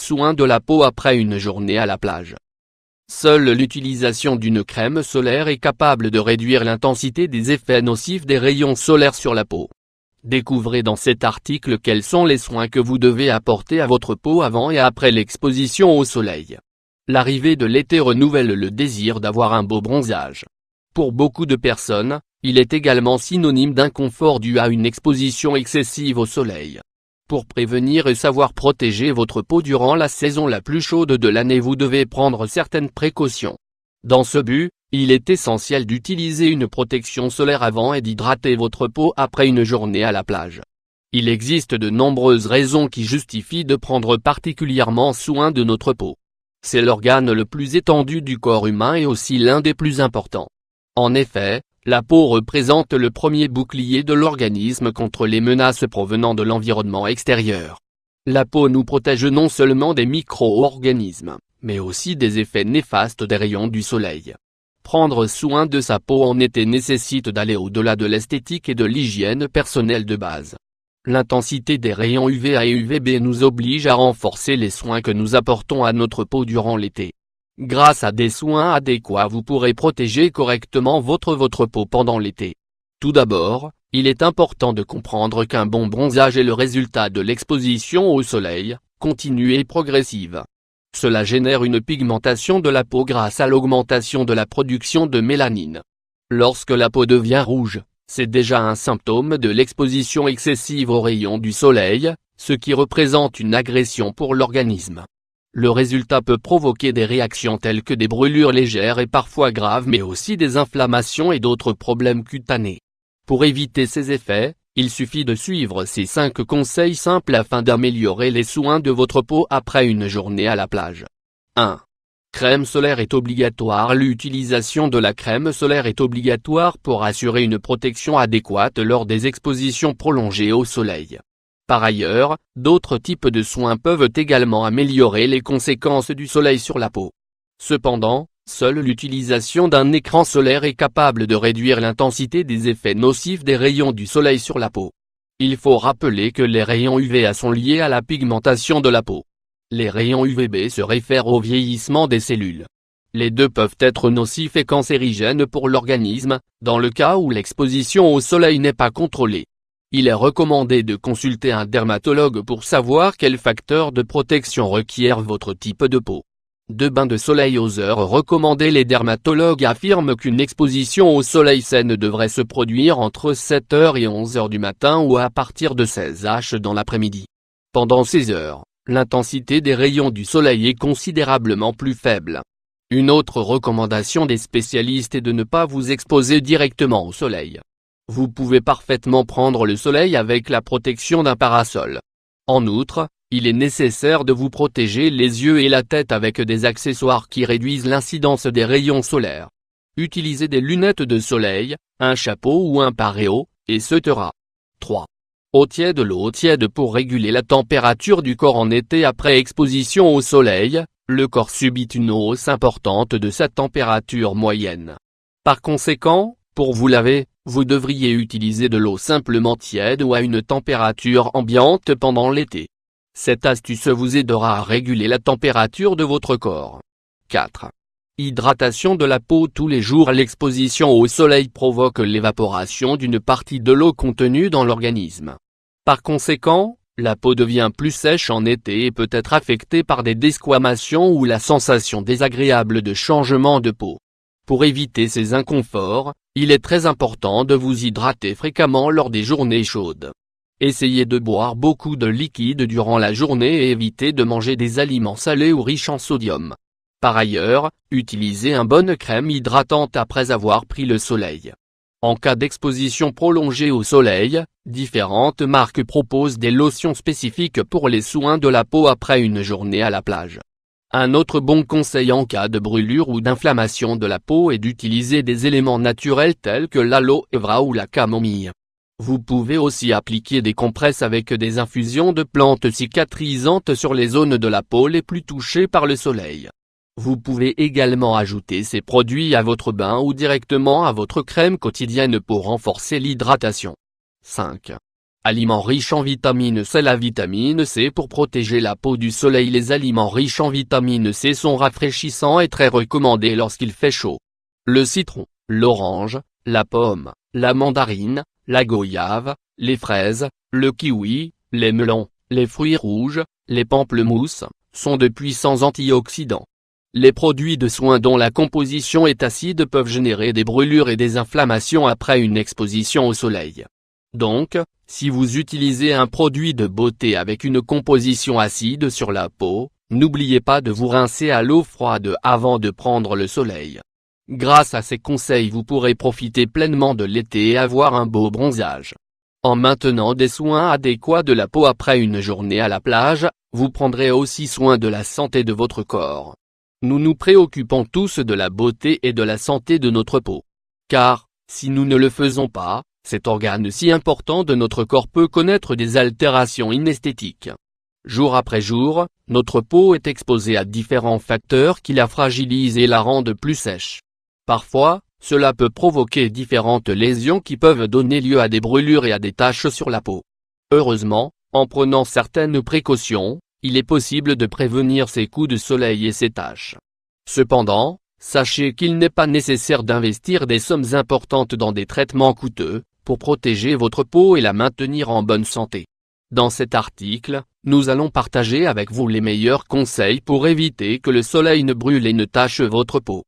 Soin de la peau après une journée à la plage. Seule l'utilisation d'une crème solaire est capable de réduire l'intensité des effets nocifs des rayons solaires sur la peau. Découvrez dans cet article quels sont les soins que vous devez apporter à votre peau avant et après l'exposition au soleil. L'arrivée de l'été renouvelle le désir d'avoir un beau bronzage. Pour beaucoup de personnes, il est également synonyme d'inconfort dû à une exposition excessive au soleil. Pour prévenir et savoir protéger votre peau durant la saison la plus chaude de l'année, vous devez prendre certaines précautions. Dans ce but, il est essentiel d'utiliser une protection solaire avant et d'hydrater votre peau après une journée à la plage. Il existe de nombreuses raisons qui justifient de prendre particulièrement soin de notre peau. C'est l'organe le plus étendu du corps humain et aussi l'un des plus importants. En effet, la peau représente le premier bouclier de l'organisme contre les menaces provenant de l'environnement extérieur. La peau nous protège non seulement des micro-organismes, mais aussi des effets néfastes des rayons du soleil. Prendre soin de sa peau en été nécessite d'aller au-delà de l'esthétique et de l'hygiène personnelle de base. L'intensité des rayons UVA et UVB nous oblige à renforcer les soins que nous apportons à notre peau durant l'été. Grâce à des soins adéquats, vous pourrez protéger correctement votre peau pendant l'été. Tout d'abord, il est important de comprendre qu'un bon bronzage est le résultat de l'exposition au soleil, continue et progressive. Cela génère une pigmentation de la peau grâce à l'augmentation de la production de mélanine. Lorsque la peau devient rouge, c'est déjà un symptôme de l'exposition excessive aux rayons du soleil, ce qui représente une agression pour l'organisme. Le résultat peut provoquer des réactions telles que des brûlures légères et parfois graves, mais aussi des inflammations et d'autres problèmes cutanés. Pour éviter ces effets, il suffit de suivre ces 5 conseils simples afin d'améliorer les soins de votre peau après une journée à la plage. 1. Crème solaire est obligatoire. L'utilisation de la crème solaire est obligatoire pour assurer une protection adéquate lors des expositions prolongées au soleil. Par ailleurs, d'autres types de soins peuvent également améliorer les conséquences du soleil sur la peau. Cependant, seule l'utilisation d'un écran solaire est capable de réduire l'intensité des effets nocifs des rayons du soleil sur la peau. Il faut rappeler que les rayons UVA sont liés à la pigmentation de la peau. Les rayons UVB se réfèrent au vieillissement des cellules. Les deux peuvent être nocifs et cancérigènes pour l'organisme, dans le cas où l'exposition au soleil n'est pas contrôlée. Il est recommandé de consulter un dermatologue pour savoir quels facteurs de protection requiert votre type de peau. 2 bains de soleil aux heures recommandées. Les dermatologues affirment qu'une exposition au soleil saine devrait se produire entre 7h et 11h du matin ou à partir de 16h dans l'après-midi. Pendant ces heures, l'intensité des rayons du soleil est considérablement plus faible. Une autre recommandation des spécialistes est de ne pas vous exposer directement au soleil. Vous pouvez parfaitement prendre le soleil avec la protection d'un parasol. En outre, il est nécessaire de vous protéger les yeux et la tête avec des accessoires qui réduisent l'incidence des rayons solaires. Utilisez des lunettes de soleil, un chapeau ou un pareo, etc. 3. Eau tiède. L'eau tiède pour réguler la température du corps en été. Après exposition au soleil, le corps subit une hausse importante de sa température moyenne. Par conséquent, pour vous laver, vous devriez utiliser de l'eau simplement tiède ou à une température ambiante pendant l'été. Cette astuce vous aidera à réguler la température de votre corps. 4. Hydratation de la peau tous les jours. L'exposition au soleil provoque l'évaporation d'une partie de l'eau contenue dans l'organisme. Par conséquent, la peau devient plus sèche en été et peut être affectée par des desquamations ou la sensation désagréable de changement de peau. Pour éviter ces inconforts, il est très important de vous hydrater fréquemment lors des journées chaudes. Essayez de boire beaucoup de liquide durant la journée et évitez de manger des aliments salés ou riches en sodium. Par ailleurs, utilisez une bonne crème hydratante après avoir pris le soleil. En cas d'exposition prolongée au soleil, différentes marques proposent des lotions spécifiques pour les soins de la peau après une journée à la plage. Un autre bon conseil en cas de brûlure ou d'inflammation de la peau est d'utiliser des éléments naturels tels que l'aloe vera ou la camomille. Vous pouvez aussi appliquer des compresses avec des infusions de plantes cicatrisantes sur les zones de la peau les plus touchées par le soleil. Vous pouvez également ajouter ces produits à votre bain ou directement à votre crème quotidienne pour renforcer l'hydratation. 5. Aliments riches en vitamine C. La vitamine C pour protéger la peau du soleil. Les aliments riches en vitamine C sont rafraîchissants et très recommandés lorsqu'il fait chaud. Le citron, l'orange, la pomme, la mandarine, la goyave, les fraises, le kiwi, les melons, les fruits rouges, les pamplemousses, sont de puissants antioxydants. Les produits de soins dont la composition est acide peuvent générer des brûlures et des inflammations après une exposition au soleil. Donc, si vous utilisez un produit de beauté avec une composition acide sur la peau, n'oubliez pas de vous rincer à l'eau froide avant de prendre le soleil. Grâce à ces conseils, vous pourrez profiter pleinement de l'été et avoir un beau bronzage. En maintenant des soins adéquats de la peau après une journée à la plage, vous prendrez aussi soin de la santé de votre corps. Nous nous préoccupons tous de la beauté et de la santé de notre peau. Car, si nous ne le faisons pas, cet organe si important de notre corps peut connaître des altérations inesthétiques. Jour après jour, notre peau est exposée à différents facteurs qui la fragilisent et la rendent plus sèche. Parfois, cela peut provoquer différentes lésions qui peuvent donner lieu à des brûlures et à des taches sur la peau. Heureusement, en prenant certaines précautions, il est possible de prévenir ces coups de soleil et ces taches. Cependant, sachez qu'il n'est pas nécessaire d'investir des sommes importantes dans des traitements coûteux, pour protéger votre peau et la maintenir en bonne santé. Dans cet article, nous allons partager avec vous les meilleurs conseils pour éviter que le soleil ne brûle et ne tache votre peau.